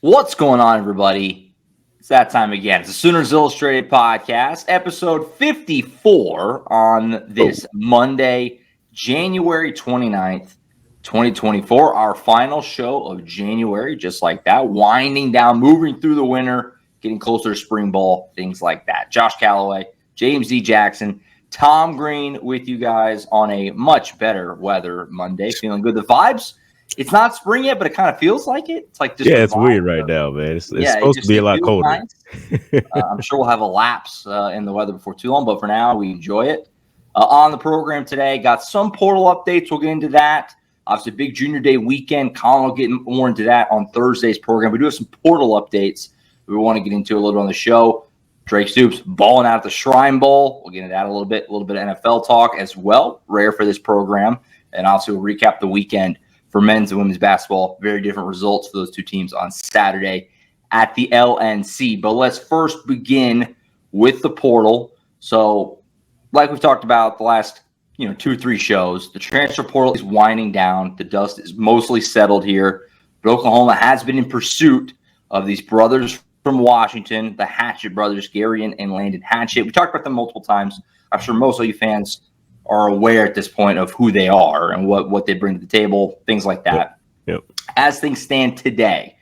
What's going on, everybody? It's that time again. It's the Sooners Illustrated podcast, episode 54 on this Monday, January 29th, 2024. Our final show of January, just like that, winding down, moving through the winter, getting closer to spring ball, things like that. Josh Callaway, James D. Jackson, Tom Green with you guys on a much better weather Monday. Feeling good. The vibes. It's not spring yet, but it kind of feels like it. It's like just it's weird right now, man. It's supposed to be a lot colder. Nice. I'm sure we'll have a lapse in the weather before too long, but for now, we enjoy it. On the program today, got some portal updates. We'll get into that. Obviously, big Junior Day weekend. Colin will get more into that on Thursday's program. We do have some portal updates we want to get into a little bit on the show. Drake Stoops balling out at the Shrine Bowl. We'll get into that a little bit of NFL talk as well. Rare for this program. And also we'll recap the weekend for men's and women's basketball. Very different results for those two teams on Saturday at the LNC. But let's first begin with the portal. So like we've talked about the last 2 or 3 shows, the transfer portal is winding down. The dust is mostly settled here. But Oklahoma has been in pursuit of these brothers from Washington, the Hatchett brothers, Gary and Landon Hatchett. We talked about them multiple times. I'm sure most of you fans are aware at this point of who they are and what they bring to the table, things like that. Yep. As things stand today,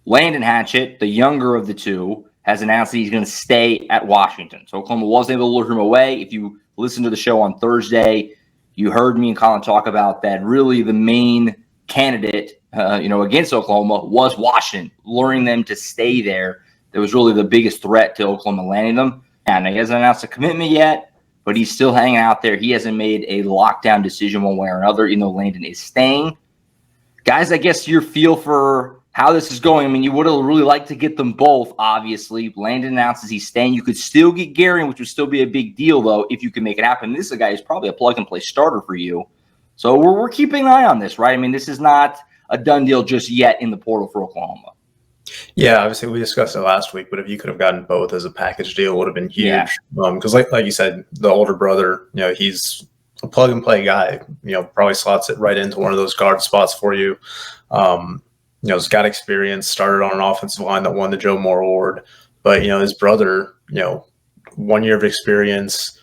Landon Hatchett, the younger of the two, has announced that he's going to stay at Washington. So Oklahoma wasn't able to lure him away. If you listen to the show on Thursday, you heard me and Colin talk about that. Really, the main candidate, against Oklahoma was Washington, luring them to stay there. That was really the biggest threat to Oklahoma landing them. And he hasn't announced a commitment yet, but he's still hanging out there. He hasn't made a lockdown decision one way or another, even though Landon is staying. Guys, I guess your feel for how this is going. I mean, you would have really liked to get them both, obviously. Landon announces he's staying. You could still get Gary, which would still be a big deal, though, if you can make it happen. This is a guy who's probably a plug-and-play starter for you. So we're keeping an eye on this, right? I mean, this is not a done deal just yet in the portal for Oklahoma. Yeah, obviously we discussed it last week, but if you could have gotten both as a package deal, it would have been huge. Yeah. Because like you said, the older brother, he's a plug and play guy. Probably slots it right into one of those guard spots for you. He's got experience. Started on an offensive line that won the Joe Moore Award, but his brother, 1 year of experience,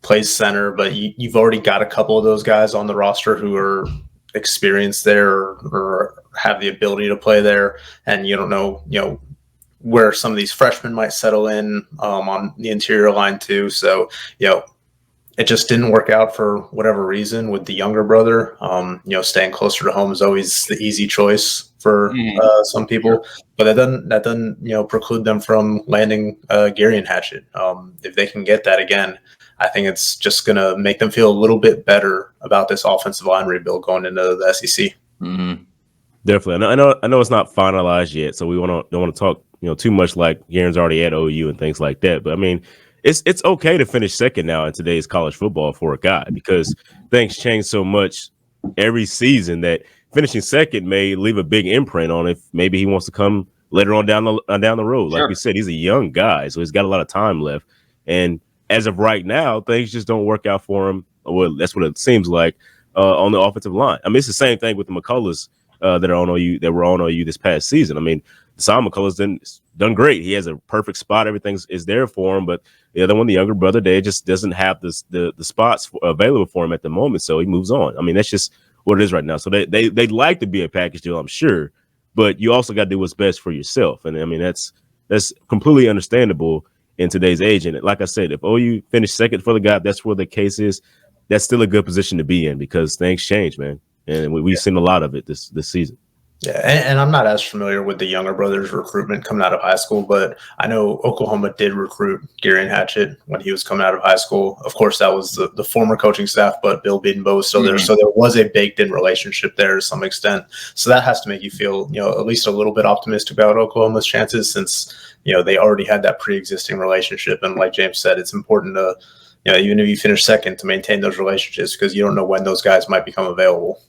plays center. But you've already got a couple of those guys on the roster who are experienced there or have the ability to play there, and you don't know where some of these freshmen might settle in on the interior line too. So it just didn't work out for whatever reason with the younger brother. Staying closer to home is always the easy choice for some people, but that doesn't preclude them from landing Gary and Hatchett. If they can get that again, I think it's just going to make them feel a little bit better about this offensive line rebuild going into the SEC. Mm-hmm. Definitely. I know it's not finalized yet, so we don't want to talk too much like Garen's already at OU and things like that. But I mean, it's okay to finish second now in today's college football for a guy, because things change so much every season that finishing second may leave a big imprint on if maybe he wants to come later on down the road. Like we said, he's a young guy, so he's got a lot of time left. And as of right now, things just don't work out for him. Well, that's what it seems like on the offensive line. I mean, it's the same thing with the McCulloughs that were on OU this past season. I mean, Sam McCullough's done great. He has a perfect spot. Everything is there for him. But the other one, the younger brother, they just doesn't have the spots available for him at the moment. So he moves on. I mean, that's just what it is right now. So they'd like to be a package deal, I'm sure. But you also got to do what's best for yourself. And I mean, that's completely understandable in today's age. And like I said, if OU finished second for the guy, that's where the case is. That's still a good position to be in, because things change, man. And we've seen a lot of it this season. Yeah, and I'm not as familiar with the younger brother's recruitment coming out of high school, but I know Oklahoma did recruit Gary and Hatchett when he was coming out of high school. Of course, that was the former coaching staff, but Bill Bedenbaugh was still there. So there was a baked-in relationship there to some extent. So that has to make you feel, at least a little bit optimistic about Oklahoma's chances, since, they already had that pre-existing relationship. And like James said, it's important to, even if you finish second, to maintain those relationships, because you don't know when those guys might become available.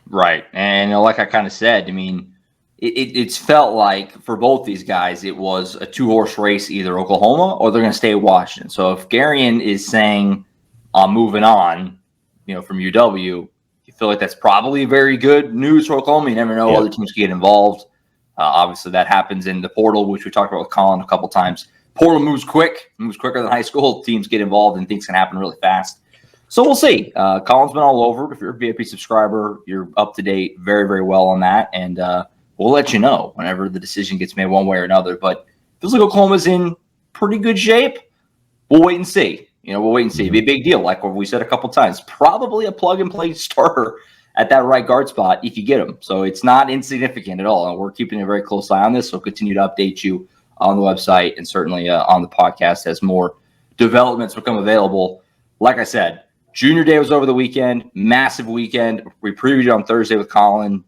Right. And like I kind of said, I mean, it's felt like for both these guys, it was a 2-horse race, either Oklahoma or they're going to stay at Washington. So if Garion is saying, I'm moving on, from UW, you feel like that's probably very good news for Oklahoma. You never know, other teams can get involved. Obviously, that happens in the portal, which we talked about with Colin a couple times. Portal moves quicker than high school. Teams get involved and things can happen really fast. So we'll see. Colin's been all over. If you're a VIP subscriber, you're up to date very, very well on that. And we'll let you know whenever the decision gets made one way or another. But it feels like Oklahoma's in pretty good shape. We'll wait and see. We'll wait and see. It'd be a big deal, like what we said a couple times. Probably a plug-and-play starter at that right guard spot if you get him. So it's not insignificant at all. And we're keeping a very close eye on this. So we'll continue to update you on the website and certainly on the podcast as more developments become available. Like I said, Junior Day was over the weekend. Massive weekend. We previewed on Thursday with Colin.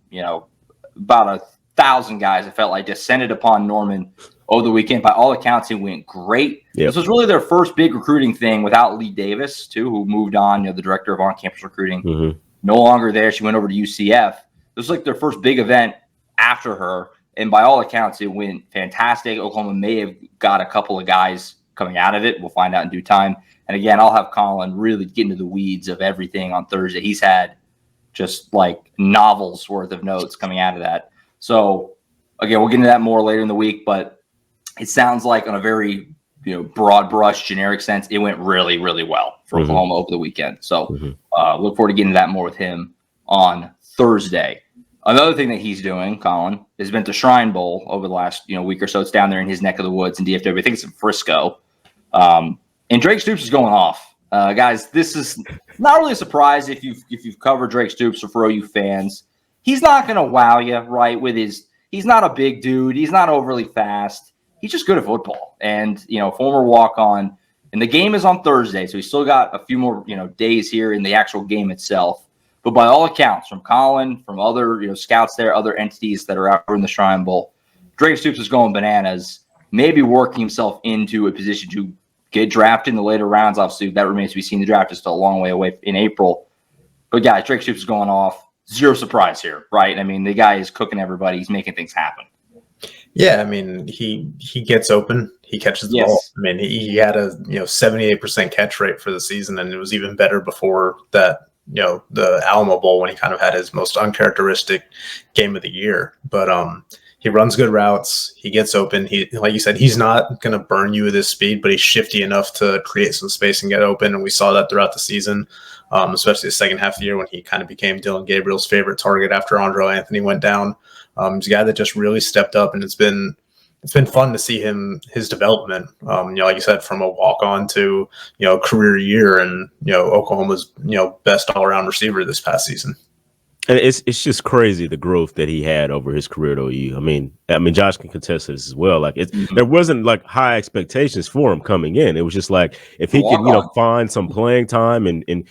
About 1,000 guys, it felt like, descended upon Norman over the weekend. By all accounts, it went great. Yep. This was really their first big recruiting thing without Lee Davis, too, who moved on, the director of on-campus recruiting. Mm-hmm. No longer there. She went over to UCF. This was like their first big event after her. And by all accounts, it went fantastic. Oklahoma may have got a couple of guys coming out of it. We'll find out in due time. And again, I'll have Colin really get into the weeds of everything on Thursday. He's had just like novels worth of notes coming out of that. So again, we'll get into that more later in the week, but it sounds like on a very broad brush, generic sense, it went really, really well for Oklahoma over the weekend. So look forward to getting to that more with him on Thursday. Another thing that he's doing, Colin, has been to Shrine Bowl over the last week or so. It's down there in his neck of the woods in DFW. I think it's in Frisco. And Drake Stoops is going off. Guys, this is not really a surprise if you've covered Drake Stoops or for OU fans. He's not going to wow you, right? He's not a big dude. He's not overly fast. He's just good at football. And, former walk-on. And the game is on Thursday, so he's still got a few more, days here in the actual game itself. But by all accounts, from Colin, from other, scouts there, other entities that are out in the Shrine Bowl, Drake Stoops is going bananas, maybe working himself into a position to get drafted in the later rounds. Obviously, that remains to be seen. The draft is still a long way away in April. But, guys, Drake Stoops is going off. Zero surprise here, right? I mean, the guy is cooking everybody. He's making things happen. Yeah, I mean, he gets open. He catches the ball. I mean, he had a 78% catch rate for the season, and it was even better before that, the Alamo Bowl when he kind of had his most uncharacteristic game of the year. But he runs good routes. He gets open. He, like you said, he's not going to burn you with his speed, but he's shifty enough to create some space and get open. And we saw that throughout the season, especially the second half of the year when he kind of became Dylan Gabriel's favorite target after Andrew Anthony went down. He's a guy that just really stepped up, and it's been fun to see his development. Like you said, from a walk-on to career year, and Oklahoma's best all-around receiver this past season. And it's just crazy the growth that he had over his career at OU. I mean, Josh can contest this as well. Like there wasn't like high expectations for him coming in. It was just like if he could, find some playing time and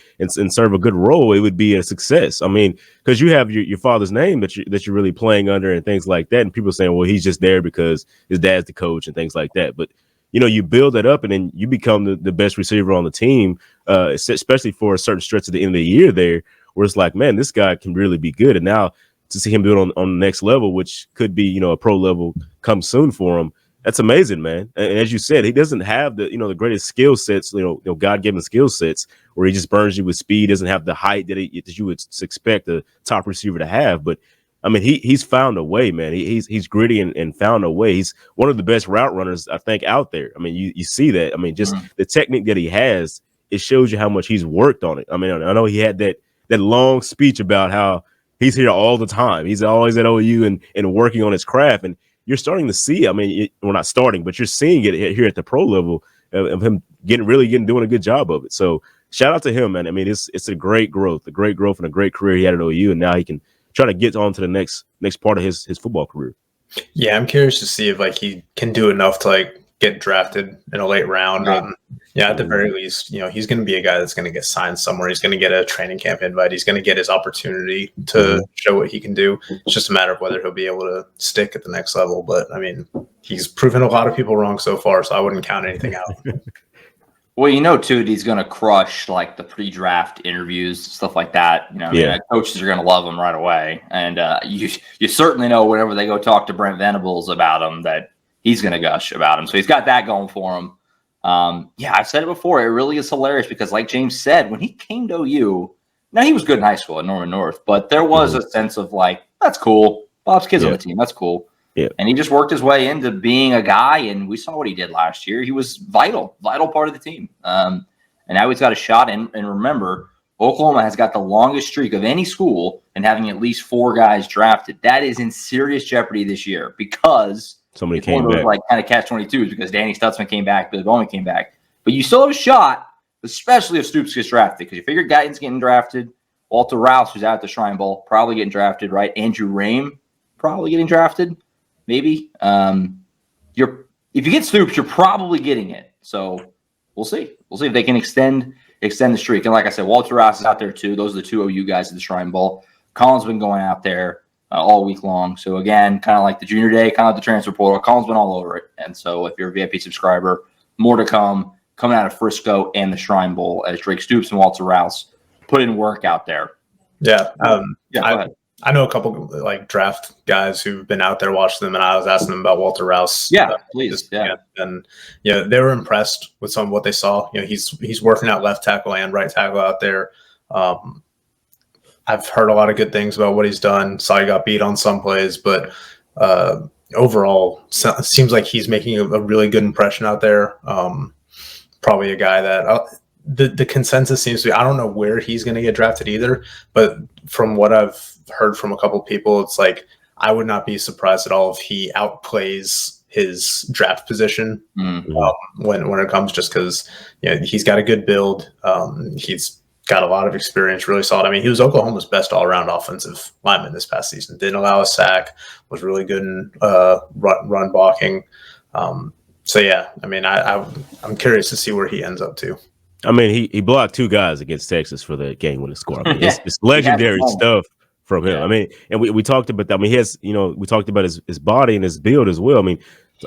serve a good role, it would be a success. I mean, because you have your father's name that you're really playing under and things like that, and people saying, well, he's just there because his dad's the coach and things like that. But you build that up and then you become the best receiver on the team, especially for a certain stretch at the end of the year there, where it's like, man, this guy can really be good. And now to see him do it on the next level, which could be, a pro level come soon for him, that's amazing, man. And as you said, he doesn't have the, the greatest skill sets, God-given skill sets where he just burns you with speed, doesn't have the height that you would expect a top receiver to have. But I mean, he's found a way, man. He's gritty and found a way. He's one of the best route runners, I think, out there. I mean, you see that. I mean, just the technique that he has, it shows you how much he's worked on it. I mean, I know he had that long speech about how he's here all the time. He's always at OU and working on his craft. And you're starting to see, I mean, we're not starting, but you're seeing it here at the pro level of him doing a good job of it. So shout out to him, man. I mean, it's a great growth and a great career he had at OU. And now he can try to get on to the next part of his football career. Yeah, I'm curious to see if he can do enough to get drafted in a late round. At the very least, he's going to be a guy that's going to get signed somewhere. He's going to get a training camp invite. He's going to get his opportunity to show what he can do. It's just a matter of whether he'll be able to stick at the next level. But I mean, he's proven a lot of people wrong so far, so I wouldn't count anything out. Well, too, he's going to crush the pre-draft interviews, stuff like that. Coaches are going to love him right away. And you certainly know whenever they go talk to Brent Venables about him that he's going to gush about him. So he's got that going for him. I've said it before. It really is hilarious because, like James said, when he came to OU, now he was good in high school at Norman North, but there was a sense of that's cool. Bob's kid's on the team. That's cool. Yeah. And he just worked his way into being a guy, and we saw what he did last year. He was vital part of the team. And now he's got a shot. And remember, Oklahoma has got the longest streak of any school in having at least 4 guys drafted. That is in serious jeopardy this year because somebody it's one came of those, back. like, kind of catch-22s because Danny Stutzman came back, Billy Bowman came back. But you still have a shot, especially if Stoops gets drafted, because you figure Guyton's getting drafted. Walter Rouse, who's out at the Shrine Bowl, probably getting drafted, right? Andrew Rame, probably getting drafted, maybe. If you get Stoops, you're probably getting it. So we'll see. We'll see if they can extend the streak. And like I said, Walter Rouse is out there too. Those are the 2 OU guys at the Shrine Bowl. Colin's been going out there all week long. So again, kind of like the junior day, kind of like the transfer portal. Colin's been all over it. And so if you're a VIP subscriber, more to come coming out of Frisco and the Shrine Bowl as Drake Stoops and Walter Rouse put in work out there. Yeah. Go ahead. I know a couple like draft guys who've been out there watching them, and I was asking them about Walter Rouse. Yeah, please. Yeah. And they were impressed with some of what they saw. He's working out left tackle and right tackle out there. I've heard a lot of good things about what he's done. Saw he got beat on some plays, but overall, it seems like he's making a really good impression out there. Probably a guy that the consensus seems to be, I don't know where he's going to get drafted either, but from what I've heard from a couple of people, it's like I would not be surprised at all if he outplays his draft position when it comes, just because he's got a good build. He's got a lot of experience, really solid. I mean, he was Oklahoma's best all-around offensive lineman this past season. Didn't allow a sack, was really good in run blocking. So yeah, I mean, I'm curious to see where he ends up too. I mean, he blocked 2 guys against Texas for the game-winning score. I mean, it's legendary stuff from him. Yeah. I mean, and we talked about that. I mean, he has, we talked about his body and his build as well. I mean,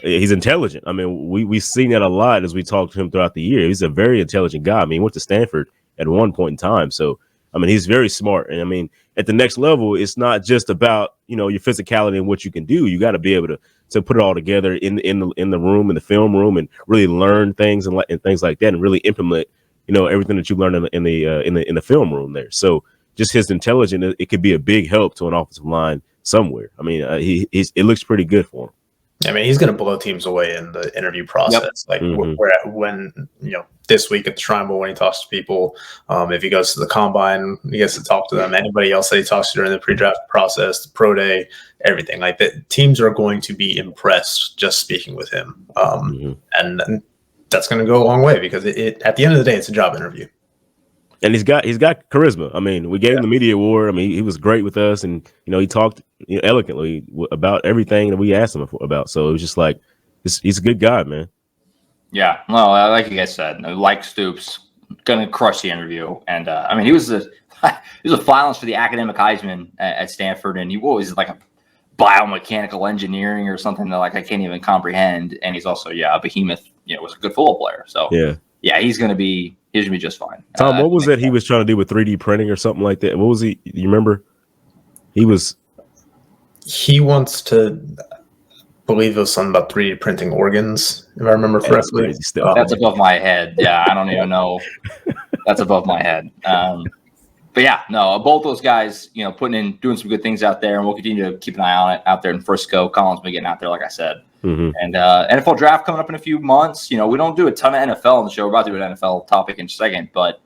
he's intelligent. I mean, we've seen that a lot as we talked to him throughout the year. He's a very intelligent guy. I mean, he went to Stanford at one point in time. So, I mean, he's very smart. And I mean, at the next level, it's not just about, your physicality and what you can do. You got to be able to put it all together in the room, in the film room, and really learn things and things like that, and really implement, everything that you learned in the film room there. So just his intelligence, it could be a big help to an offensive line somewhere. I mean, it looks pretty good for him. I mean, he's going to blow teams away in the interview process. Yep. Like when this week at the Shrine Bowl, when he talks to people, if he goes to the combine, he gets to talk to them. Anybody else that he talks to during the pre-draft process, the pro day, everything like that. Teams are going to be impressed just speaking with him, and that's going to go a long way because at the end of the day, it's a job interview. And he's got charisma. I mean, we gave him the media award. I mean, he was great with us, and he talked eloquently about everything that we asked him about. So it was just like, he's a good guy, man. Yeah, well, like you guys said, like Stoops, gonna crush the interview. And I mean, he was a finalist for the academic Heisman at Stanford, and he was like a biomechanical engineering or something that like I can't even comprehend. And he's also a behemoth. Was a good football player. So yeah, he's gonna be just fine. Tom, what was that he was trying to do with 3D printing or something like that? What was he? You remember? He wants to believe it was something about 3D printing organs, if I remember correctly. That's above my head. Yeah, I don't even know. That's above my head. But yeah, no, both those guys, doing some good things out there, and we'll continue to keep an eye on it out there in Frisco. Colin's been getting out there, like I said. And NFL draft coming up in a few months. We don't do a ton of NFL on the show. We're about to do an NFL topic in a second, but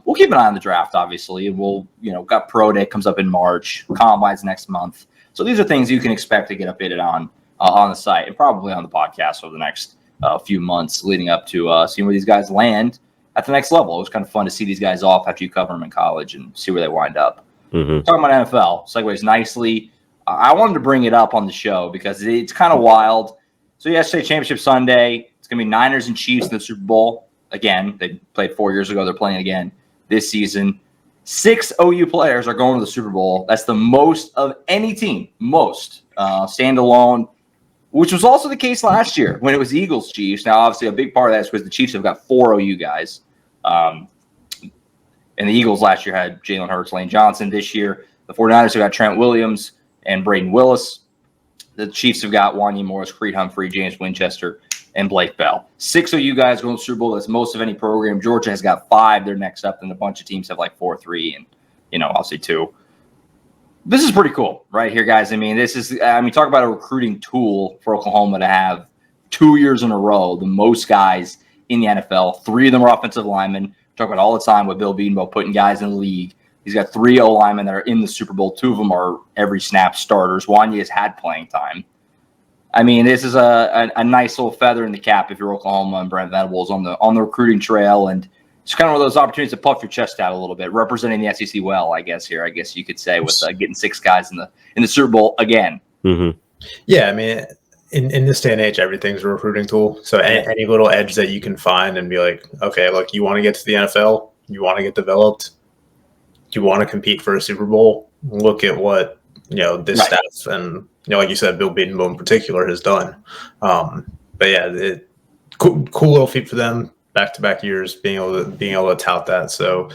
we'll keep an eye on the draft, obviously. And we'll, got Pro Day comes up in March, Combines next month. So these are things you can expect to get updated on the site and probably on the podcast over the next few months leading up to seeing where these guys land at the next level. It was kind of fun to see these guys off after you cover them in college and see where they wind up. Talking about NFL, segues nicely. I wanted to bring it up on the show because it's kind of wild. So yesterday, Championship Sunday, it's going to be Niners and Chiefs in the Super Bowl. Again, they played 4 years ago. They're playing again this season. 6 OU players are going to the Super Bowl. That's the most of any team, standalone, which was also the case last year when it was Eagles Chiefs. Now, obviously, a big part of that is because the Chiefs have got 4 OU guys. And the Eagles last year had Jalen Hurts, Lane Johnson. This year, the 49ers have got Trent Williams and Braden Willis. The Chiefs have got Wanya Morris, Creed Humphrey, James Winchester, and Blake Bell. 6 OU guys going to the Super Bowl. That's most of any program. Georgia has got 5. They're next up, and a bunch of teams have like 4, 3, and obviously 2. This is pretty cool right here, guys. I mean, talk about a recruiting tool for Oklahoma to have 2 years in a row, the most guys in the NFL. 3 of them are offensive linemen. We talk about all the time with Bill Bedenbaugh putting guys in the league. He's got 3 O-linemen that are in the Super Bowl. 2 of them are every snap starters. Wanya has had playing time. I mean, this is a nice little feather in the cap if you're Oklahoma and Brent Venables on the recruiting trail, and it's kind of one of those opportunities to puff your chest out a little bit, representing the SEC well, I guess you could say, with getting 6 guys in the Super Bowl again. Mm-hmm. Yeah, I mean, in this day and age, everything's a recruiting tool. So any little edge that you can find and be like, okay, look, you want to get to the NFL, you want to get developed, you want to compete for a Super Bowl. Look at what this staff and like you said, Bill Bedenbaugh in particular has done. But yeah, cool little feat for them. Back-to-back years being able to tout that. So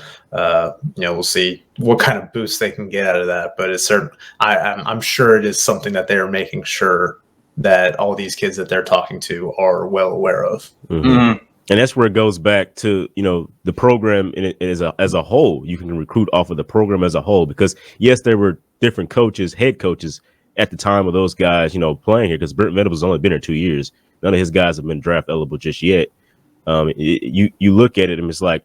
we'll see what kind of boost they can get out of that. But it's certain. I'm sure it is something that they are making sure that all these kids that they're talking to are well aware of. Mm-hmm. Mm-hmm. And that's where it goes back to the program as a whole. You can recruit off of the program as a whole, because yes, there were different coaches, head coaches at the time of those guys playing here, because Brent Venables has only been here 2 years. None of his guys have been draft eligible just yet. You look at it and it's like,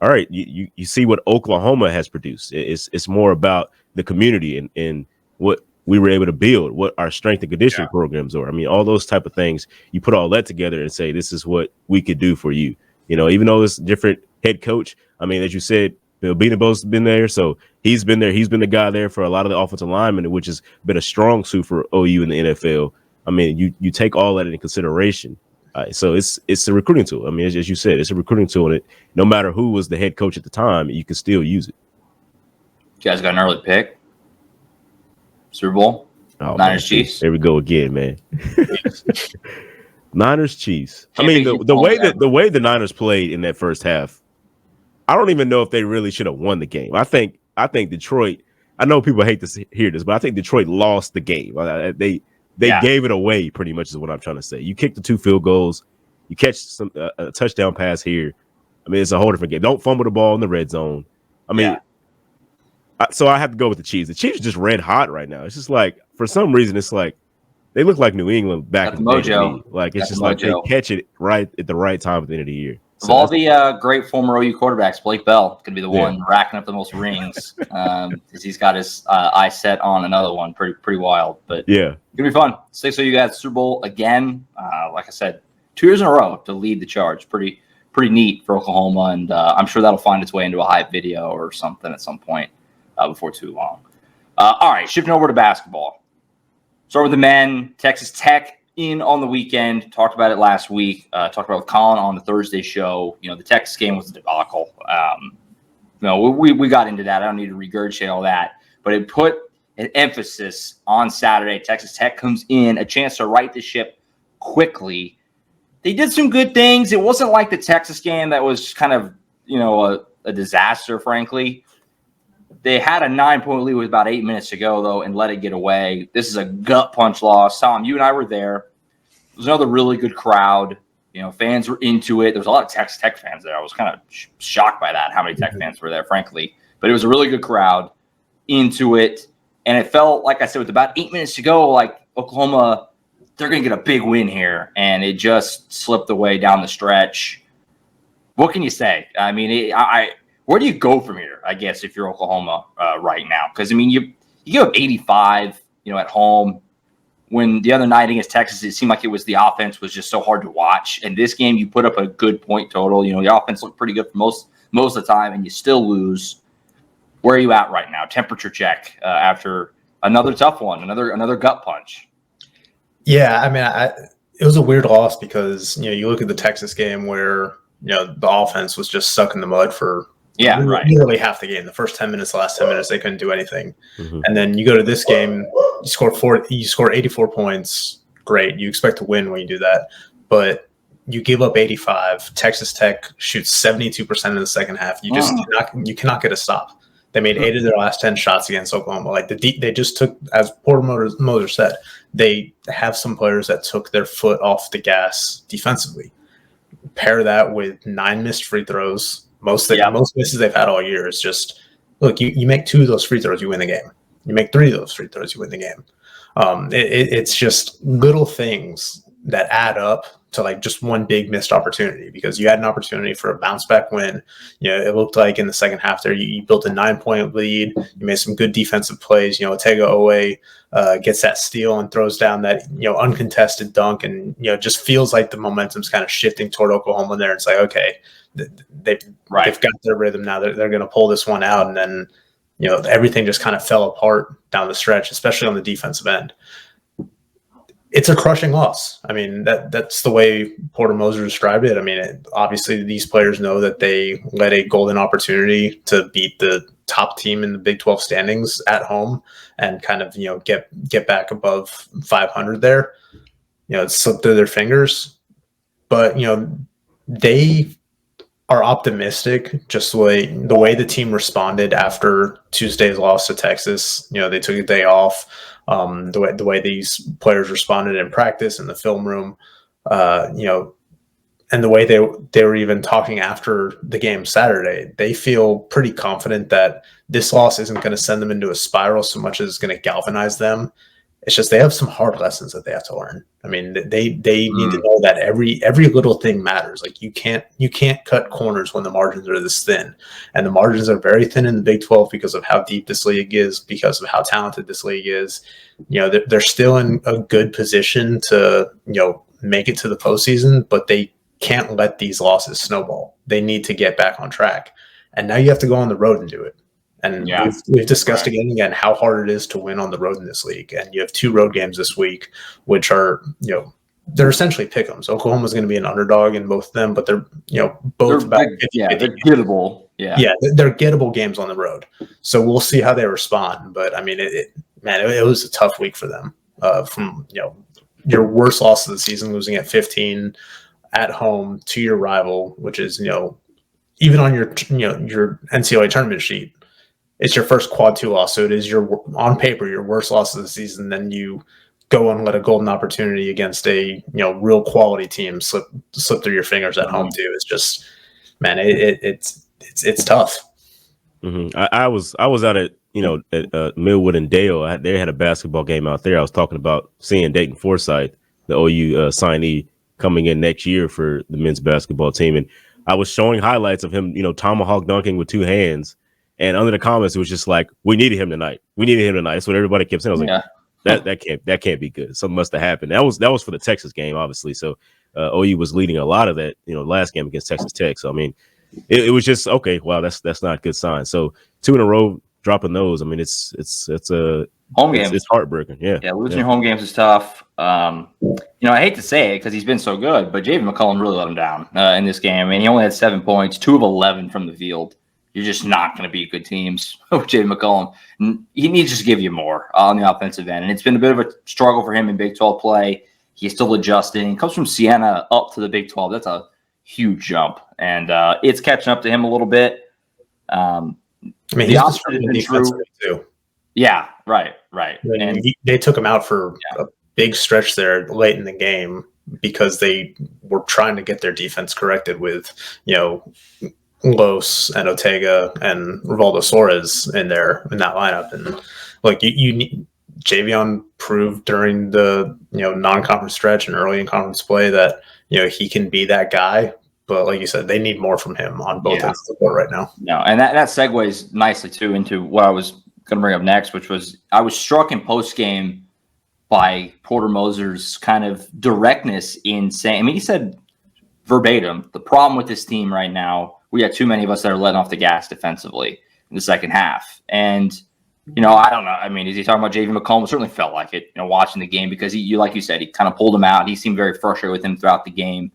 all right, you see what Oklahoma has produced. It's more about the community and what we were able to build, what our strength and conditioning programs are. I mean, all those type of things, you put all that together and say, this is what we could do for you. Even though it's different head coach, I mean, as you said, Bill Bedenbaugh's been there. So he's been there. He's been the guy there for a lot of the offensive linemen, which has been a strong suit for OU in the NFL. I mean, you take all that into consideration. So it's a recruiting tool. I mean, as you said, it's a recruiting tool. And no matter who was the head coach at the time, you can still use it. You guys got an early pick? Super Bowl? Niners Chiefs? There we go again, man. Niners Chiefs. I mean, the way the Niners played in that first half, I don't even know if they really should have won the game. I think Detroit, I know people hate to hear this, but I think Detroit lost the game. They gave it away, pretty much, is what I'm trying to say. You kick the 2 field goals, you catch a touchdown pass here. I mean, it's a whole different game. Don't fumble the ball in the red zone. I mean, so I have to go with the Chiefs. The Chiefs are just red hot right now. It's just like, for some reason, it's like they look like New England back in the day to me. Like, it's just like they catch it right at the right time at the end of the year. Of all the great former OU quarterbacks, Blake Bell could be the one racking up the most rings, because he's got his eye set on another one. Pretty wild, but yeah, gonna be fun. 6 OU guys Super Bowl again. Like I said, 2 years in a row to lead the charge. Pretty neat for Oklahoma, and I'm sure that'll find its way into a hype video or something at some point before too long. All right, shifting over to basketball. Start with the men. Texas Tech in on the weekend. Talked about it last week. Talked about it with Colin on the Thursday show. The Texas game was a debacle. We got into that. I don't need to regurgitate all that, but it put an emphasis on Saturday. Texas Tech comes in, a chance to right the ship quickly. They did some good things. It wasn't like the Texas game that was kind of a disaster, frankly. They had a 9-point lead with about 8 minutes to go, though, and let it get away. This is a gut punch loss. Tom, you and I were there. It was another really good crowd. Fans were into it. There was a lot of Texas Tech fans there. I was kind of shocked by that, how many Tech fans were there, frankly. But it was a really good crowd into it. And it felt, like I said, with about 8 minutes to go, like Oklahoma, they're going to get a big win here. And it just slipped away down the stretch. What can you say? I mean, where do you go from here, I guess, if you're Oklahoma right now? Because, I mean, you give up 85, at home. When the other night against Texas, it seemed like the offense was just so hard to watch. And this game, you put up a good point total. The offense looked pretty good for most of the time, and you still lose. Where are you at right now? Temperature check after another tough one, another gut punch. Yeah, I mean, it was a weird loss because, you look at the Texas game where, the offense was just stuck in the mud for nearly half the game. The first 10 minutes, the last 10 minutes, they couldn't do anything. Mm-hmm. And then you go to this game, you score 84 points. Great. You expect to win when you do that. But you give up 85. Texas Tech shoots 72% in the second half. You just cannot get a stop. They made 8 of their last 10 shots against Oklahoma. Like they just took, as Porter Moser said, they have some players that took their foot off the gas defensively. Pair that with 9 missed free throws. Most misses they've had all year is just, look, you make 2 of those free throws, you win the game. You make 3 of those free throws, you win the game. It's just little things that add up to like just one big missed opportunity, because you had an opportunity for a bounce back win. It looked like in the second half there, you built a 9-point lead. You made some good defensive plays. Otao'Owe gets that steal and throws down that, uncontested dunk, and, just feels like the momentum's kind of shifting toward Oklahoma there. It's like, okay, they've got their rhythm now. They're going to pull this one out. And then, everything just kind of fell apart down the stretch, especially on the defensive end. It's a crushing loss. I mean, that's the way Porter Moser described it. I mean, obviously these players know that they let a golden opportunity to beat the top team in the Big 12 standings at home and kind of, get back above 500 there. It slipped through their fingers. But, they are optimistic just the way the team responded after Tuesday's loss to Texas. They took a day off. The way these players responded in practice in the film room, and the way they were even talking after the game Saturday, they feel pretty confident that this loss isn't going to send them into a spiral so much as it's going to galvanize them. It's just they have some hard lessons that they have to learn. I mean, they need to know that every little thing matters. Like you can't cut corners when the margins are this thin, and the margins are very thin in the Big 12 because of how deep this league is, because of how talented this league is. They're still in a good position to make it to the postseason, but they can't let these losses snowball. They need to get back on track, and now you have to go on the road and do it. And we've discussed again how hard it is to win on the road in this league. And you have 2 road games this week, which are, they're essentially pick'ems. Oklahoma's going to be an underdog in both of them, but they're, both about 50-50. They're gettable. Yeah, they're gettable games on the road. So we'll see how they respond. But I mean, it was a tough week for them. From your worst loss of the season, losing at 15 at home to your rival, which is even on your NCAA tournament sheet. It's your first quad 2 loss, so it is on paper your worst loss of the season. Then you go and let a golden opportunity against a real quality team slip through your fingers at home too. It's just, man, it's tough. Mm-hmm. I was out at Millwood and Dale. They had a basketball game out there. I was talking about seeing Dayton Forsyth, the OU signee, coming in next year for the men's basketball team, and I was showing highlights of him, tomahawk dunking with 2 hands. And under the comments, it was just like, we needed him tonight. That's what everybody kept saying. I was like, that can't be good. Something must have happened. That was for the Texas game, obviously. So OU was leading a lot of that, last game against Texas Tech. So I mean, it was just okay. Wow, that's not a good sign. So 2 in a row dropping those. I mean, it's a home game. It's heartbreaking. Yeah, losing home games is tough. I hate to say it because he's been so good, but Javen McCollum really let him down in this game. I mean, he only had 7 points, 2 of 11 from the field. You're just not going to beat good teams with Jaden McCollum. He needs to just give you more on the offensive end. And it's been a bit of a struggle for him in Big 12 play. He's still adjusting. He comes from Siena up to the Big 12. That's a huge jump. And it's catching up to him a little bit. I mean, the opposite is true too. Yeah, right. And they took him out for a big stretch there late in the game because they were trying to get their defense corrected with, Los and Ortega and Rivaldo Suarez in that lineup. And like you need, Javion proved during the non-conference stretch and early in conference play that he can be that guy. But like you said, they need more from him on both ends of the court right now. No, and that segues nicely too into what I was going to bring up next, which was I was struck in post game by Porter Moser's kind of directness in saying. I mean, he said verbatim, the problem with this team right now. We got too many of us that are letting off the gas defensively in the second half. And, I don't know. I mean, is he talking about Javen McCollum? It certainly felt like it, watching the game because like you said, he kind of pulled him out. He seemed very frustrated with him throughout the game,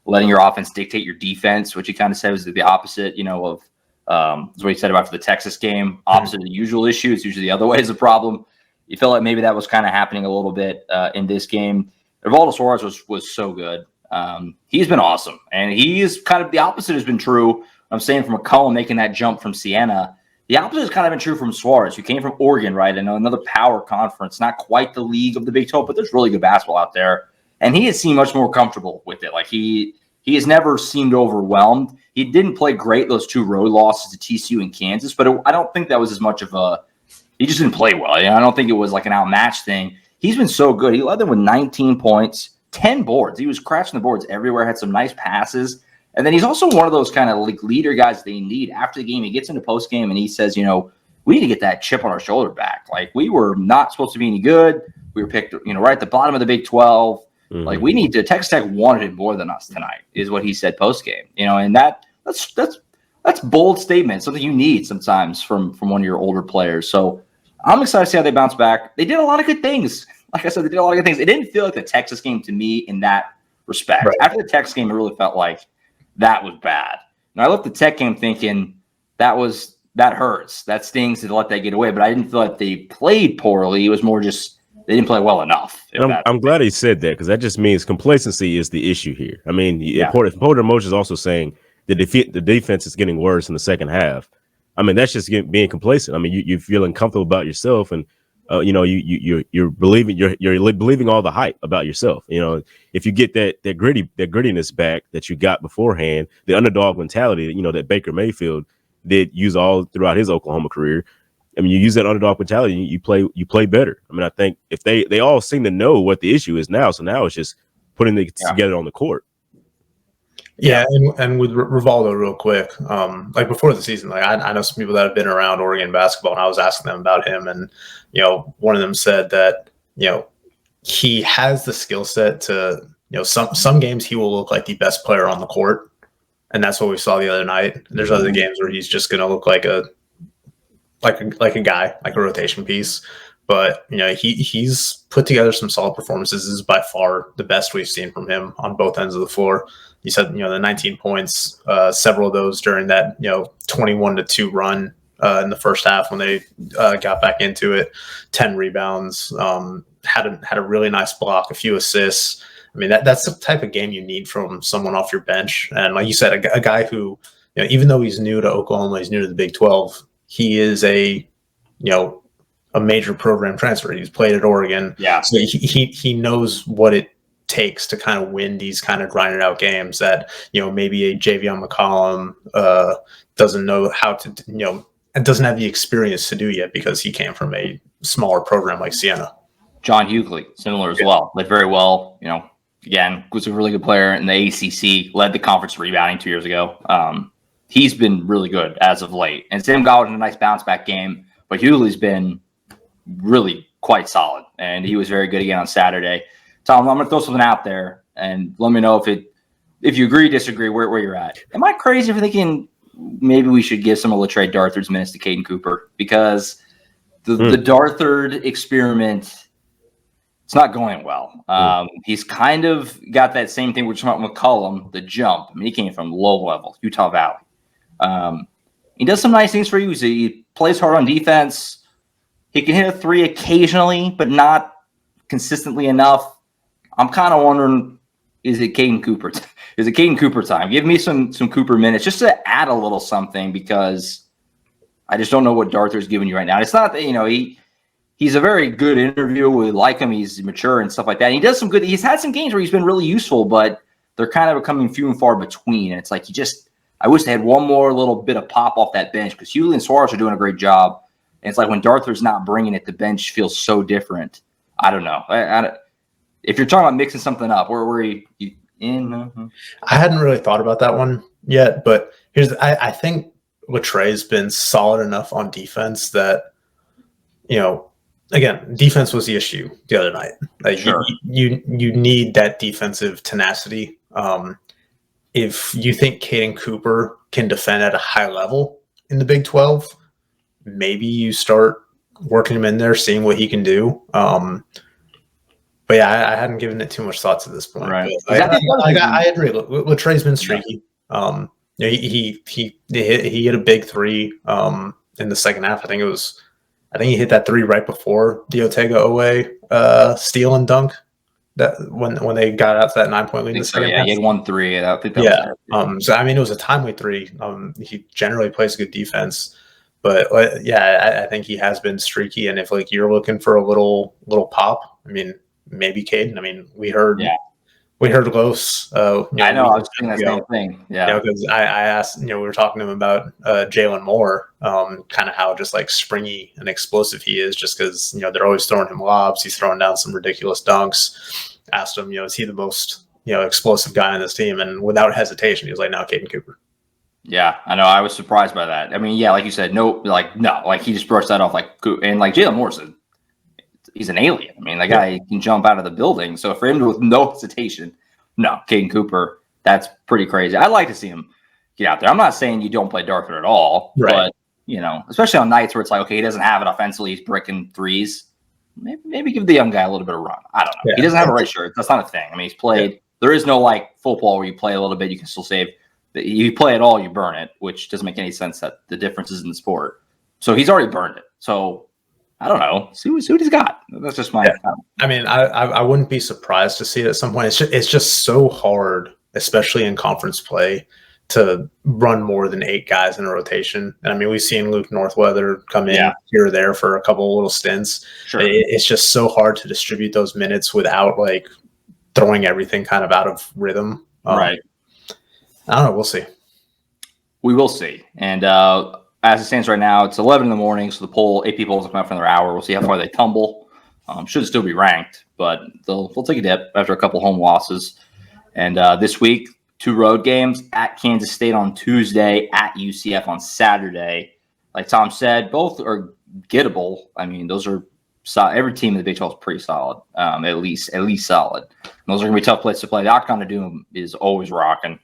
letting your offense dictate your defense, which he kind of said was the opposite, of is what he said about for the Texas game, opposite of the usual issue. It's usually the other way is a problem. You felt like maybe that was kind of happening a little bit in this game. Rivaldo Suarez was so good. He's been awesome, and he's kind of the opposite has been true. I'm saying from McCollum making that jump from Siena, the opposite has kind of been true from Suarez, who came from Oregon, right? And another power conference, not quite the league of the Big 12, but there's really good basketball out there. And he has seemed much more comfortable with it. Like he has never seemed overwhelmed. He didn't play great those 2 road losses to TCU and Kansas, but I don't think that was as much of a He just didn't play well. I don't think it was like an outmatched thing. He's been so good. He led them with 19 points, 10 boards. He was crashing the boards everywhere, had some nice passes. And then he's also one of those kind of like leader guys they need. After the game, he gets into post game and he says, we need to get that chip on our shoulder back. Like, we were not supposed to be any good. We were picked, right at the bottom of the Big 12. Mm-hmm. Like, we need to. Texas Tech wanted it more than us tonight, is what he said post game. And that's bold statement, something you need sometimes from one of your older players. So I'm excited to see how they bounce back. They did a lot of good things. Like I said, they did a lot of good things. It didn't feel like the Texas game to me in that respect. Right. After the Texas game, it really felt like that was bad. And I left the Tech game thinking that hurts. That stings to let that get away. But I didn't feel like they played poorly. It was more just they didn't play well enough. I'm glad he said that, because that just means complacency is the issue here. I mean, Porter Mose is also saying the defense is getting worse in the second half. I mean, that's just being complacent. I mean, you're feeling comfortable about yourself, and you're believing all the hype about yourself. If you get that grittiness back that you got beforehand, the underdog mentality, that Baker Mayfield did use all throughout his Oklahoma career. I mean, you use that underdog mentality, you play better. I mean, I think if they all seem to know what the issue is now, so now it's just putting it together on the court. Yeah, and with Rivaldo, real quick, like before the season, like I know some people that have been around Oregon basketball, and I was asking them about him, and one of them said that he has the skill set to some games he will look like the best player on the court, and that's what we saw the other night. And there's other games where he's just going to look like a guy, like a rotation piece. But he's put together some solid performances. This is by far the best we've seen from him on both ends of the floor. You said the 19 points, several of those during that 21-2 run in the first half when they got back into it. 10 rebounds, had a really nice block, a few assists. I mean, that's the type of game you need from someone off your bench. And like you said, a guy who even though he's new to Oklahoma, he's new to the Big 12. He is a major program transfer. He's played at Oregon. Yeah. So he knows what it takes to kind of win these kind of grinded out games that, maybe a Javion McCollum doesn't know how to, and doesn't have the experience to do yet because he came from a smaller program like Siena. John Hughley, similar as well. Played very well, again, was a really good player in the ACC, led the conference rebounding 2 years ago. He's been really good as of late. And Sam Godwin in a nice bounce back game, but Hughley's been really quite solid. And he was very good again on Saturday. Tom, I'm going to throw something out there and let me know if you agree, disagree, where you're at. Am I crazy for thinking maybe we should give some of Latrey Darthard's minutes to Kaden Cooper? Because the Darthard experiment, it's not going well. He's kind of got that same thing we're talking about with McCollum, the jump. I mean, he came from low level, Utah Valley. He does some nice things for you. He plays hard on defense. He can hit a three occasionally, but not consistently enough. I'm kind of wondering, is it Kaden Cooper? Is it Kaden Cooper time? Give me some Cooper minutes just to add a little something, because I just don't know what Darthard's giving you right now. It's not that, he's a very good interviewer. We like him. He's mature and stuff like that. And he does some good. He's had some games where he's been really useful, but they're kind of becoming few and far between. And it's like I wish they had one more little bit of pop off that bench, because Hughley and Suarez are doing a great job. And it's like when Darthard's not bringing it, the bench feels so different. I don't know. If you're talking about mixing something up, where are you in? I hadn't really thought about that one yet, but I think Latrey's been solid enough on defense that, again, defense was the issue the other night. Like, sure. You need that defensive tenacity. If you think Kaden Cooper can defend at a high level in the Big 12, maybe you start working him in there, seeing what he can do. But yeah, I hadn't given it too much thought to this point. Right. I agree. Latrey's been streaky. He hit a big three in the second half. I think he hit that three right before the Otega-Owe steal and dunk. That when they got out to that 9-point lead in the second half. He had 1-3. I think that was so I mean, it was a timely three. He generally plays good defense, but I think he has been streaky. And if you're looking for a little pop, I mean, maybe Kaden. I mean, we heard we heard Los. I know. I was thinking that same thing. Yeah. Because I asked, we were talking to him about Jalen Moore, kind of how just like springy and explosive he is, just because, they're always throwing him lobs. He's throwing down some ridiculous dunks. Asked him, is he the most, explosive guy on this team? And without hesitation, he was like, no, Kaden Cooper. Yeah, I know. I was surprised by that. I mean, yeah, like you said, no, he just brushed that off and like Jalen Moore's he's an alien. I mean, the guy can jump out of the building. So for him to, with no hesitation, no, Kaden Cooper, that's pretty crazy. I'd like to see him get out there. I'm not saying you don't play Darker at all, but especially on nights where it's like, okay, he doesn't have it offensively, he's bricking threes. Maybe give the young guy a little bit of run. I don't know. Yeah. He doesn't have a red shirt. That's not a thing. I mean, he's played. Yeah. There is no like football where you play a little bit, you can still save. You play it all, you burn it, which doesn't make any sense that the differences in the sport. So he's already burned it. So I don't know. See what he's got. That's just my. Yeah. I mean, I wouldn't be surprised to see it at some point. It's just so hard, especially in conference play, to run more than 8 guys in a rotation. And I mean, we've seen Luke Northweather come in here or there for a couple of little stints. Sure. It's just so hard to distribute those minutes without like throwing everything kind of out of rhythm. Right. I don't know. We'll see. We will see. And as it stands right now, it's 11 in the morning, so the AP polls will come out for another hour. We'll see how far they tumble. Should still be ranked, but they'll take a dip after a couple home losses. And this week, 2 road games at Kansas State on Tuesday, at UCF on Saturday. Like Tom said, both are gettable. I mean, those are solid. Every team in the Big 12 is pretty solid, at least solid. And those are going to be tough places to play. The Octagon of Doom is always rocking.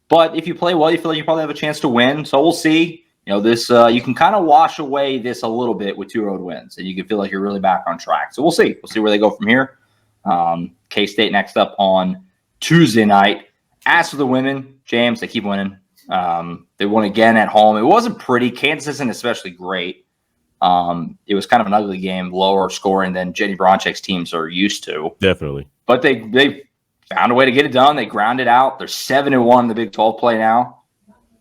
But if you play well, you feel like you probably have a chance to win. So we'll see. This you can kind of wash away this a little bit with 2 road wins, and you can feel like you're really back on track. So we'll see. We'll see where they go from here. K-State next up on Tuesday night. As for the women, James, they keep winning. They won again at home. It wasn't pretty. Kansas isn't especially great. It was kind of an ugly game, lower scoring than Jenny Bronchek's teams are used to. Definitely. But they found a way to get it done. They ground it out. They're 7-1 in the Big 12 play now.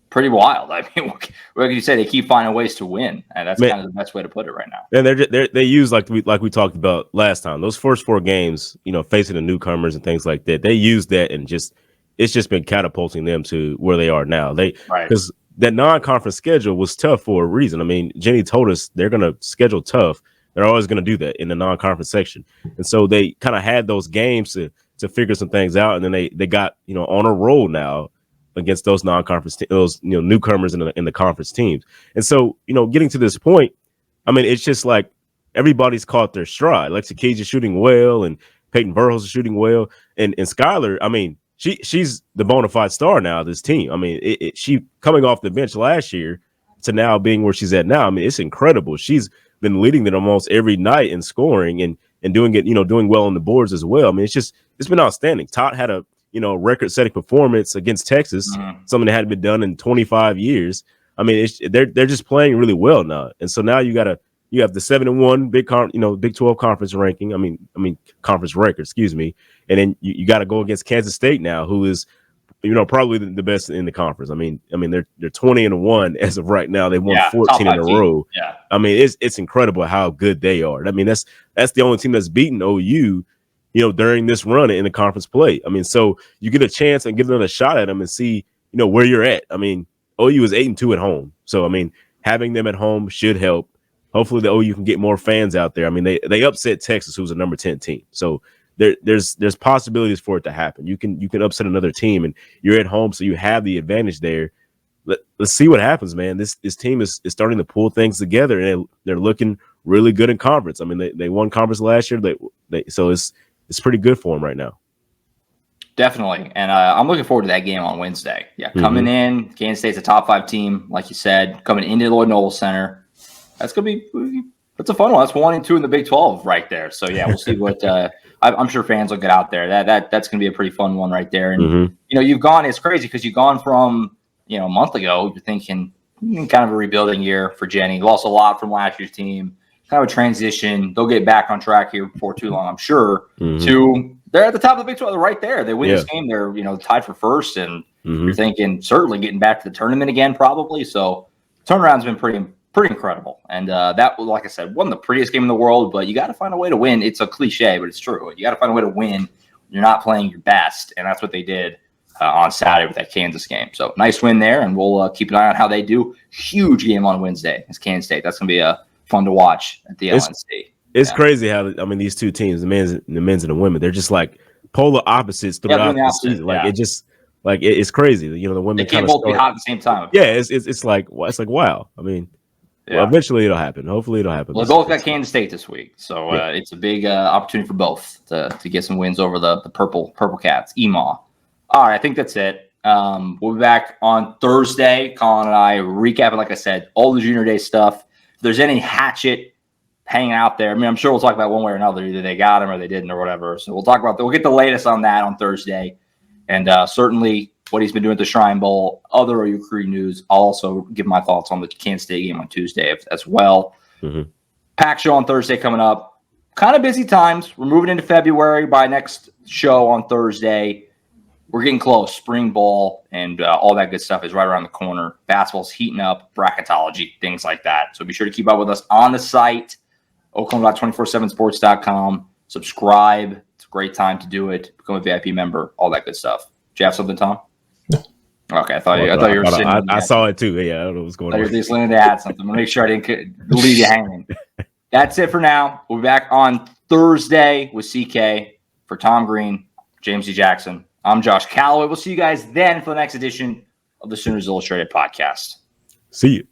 Pretty wild. I mean, what can you say? They keep finding ways to win, and that's kind of the best way to put it right now. And they use like we talked about last time. Those first 4 games, facing the newcomers and things like that. They use that and it's just been catapulting them to where they are now. Because that non-conference schedule was tough for a reason. I mean, Jenny told us they're going to schedule tough. They're always going to do that in the non-conference section, and so they kind of had those games to figure some things out, and then they got on a roll now against those non-conference those newcomers in the conference teams. And so getting to this point, I mean, it's just like everybody's caught their stride. Lexi Cage is shooting well, and Peyton Verhulst is shooting well, and Skylar, I mean, she's the bona fide star now of this team. I mean, she coming off the bench last year to now being where she's at now. I mean, it's incredible. She's been leading it almost every night in scoring and doing it, doing well on the boards as well. I mean, it's been outstanding. Todd had a record-setting performance against Texas, something that hadn't been done in 25 years. I mean, they're just playing really well now, and so now you have the 7-1 Big 12 conference ranking. I mean conference record, excuse me, and then you got to go against Kansas State now, who is probably the best in the conference. I mean they're 20-1 as of right now. They won 14 in a row. Yeah, I mean it's incredible how good they are. I mean that's the only team that's beaten OU. During this run in the conference play. I mean, so you get a chance and get another shot at them and see, where you're at. I mean, OU is 8-2 at home. So, I mean, having them at home should help. Hopefully the OU can get more fans out there. I mean, they upset Texas, who's a number 10 team. So there's possibilities for it to happen. You can upset another team and you're at home. So you have the advantage there. Let's see what happens, man. This team is starting to pull things together and they're looking really good in conference. I mean, they won conference last year. So it's pretty good for them right now. Definitely. And I'm looking forward to that game on Wednesday. Yeah, coming in, Kansas State's a top 5 team, like you said, coming into Lloyd Noble Center. That's a fun one. That's 1 and 2 in the Big 12 right there. So, yeah, we'll see what I'm sure fans will get out there. That's going to be a pretty fun one right there. And, you've gone – it's crazy because you've gone from, a month ago, you're thinking kind of a rebuilding year for Jenny. Lost a lot from last year's team. Kind of a transition. They'll get back on track here before too long, I'm sure. They're at the top of the Big 12. They're right there. They win this game. They're tied for first, and you're thinking certainly getting back to the tournament again, probably. So turnaround's been pretty incredible. And that, like I said, wasn't the prettiest game in the world, but you got to find a way to win. It's a cliche, but it's true. You got to find a way to win you're not playing your best, and that's what they did on Saturday with that Kansas game. So nice win there, and we'll keep an eye on how they do. Huge game on Wednesday against Kansas State. That's going to be fun to watch at the LNC. It's crazy how these two teams, the men's and the women, they're just like polar opposites throughout the season. Like it just like it's crazy. You know, the women they can't both be hot at the same time. Yeah, it's like wow. I mean, well, eventually it'll happen. Hopefully it'll happen. Well, they both got Kansas State this week, so it's a big opportunity for both to get some wins over the purple cats. EMAW. All right, I think that's it. We'll be back on Thursday. Colin and I recapping, like I said, all the Junior Day stuff. If there's any hatchet hanging out there, I mean, I'm sure we'll talk about one way or another. Either they got him or they didn't or whatever. So we'll talk about that. We'll get the latest on that on Thursday. And certainly what he's been doing at the Shrine Bowl, other OU Crew news. I'll also give my thoughts on the Kansas State game on Tuesday as well. Mm-hmm. Pack show on Thursday coming up. Kind of busy times. We're moving into February. By next show on Thursday, we're getting close. Spring ball and all that good stuff is right around the corner. Basketball's heating up, bracketology, things like that. So be sure to keep up with us on the site, oklahoma.247sports.com. Subscribe. It's a great time to do it. Become a VIP member, all that good stuff. Do you have something, Tom? No. Okay, I thought you were sitting. I saw it too. Yeah, I don't know what's going on. You're just leaning to add something. I'm going to make sure I didn't leave you hanging. That's it for now. We'll be back on Thursday with CK. For Tom Green, James D. Jackson, I'm Josh Callaway. We'll see you guys then for the next edition of the Sooners Illustrated podcast. See you.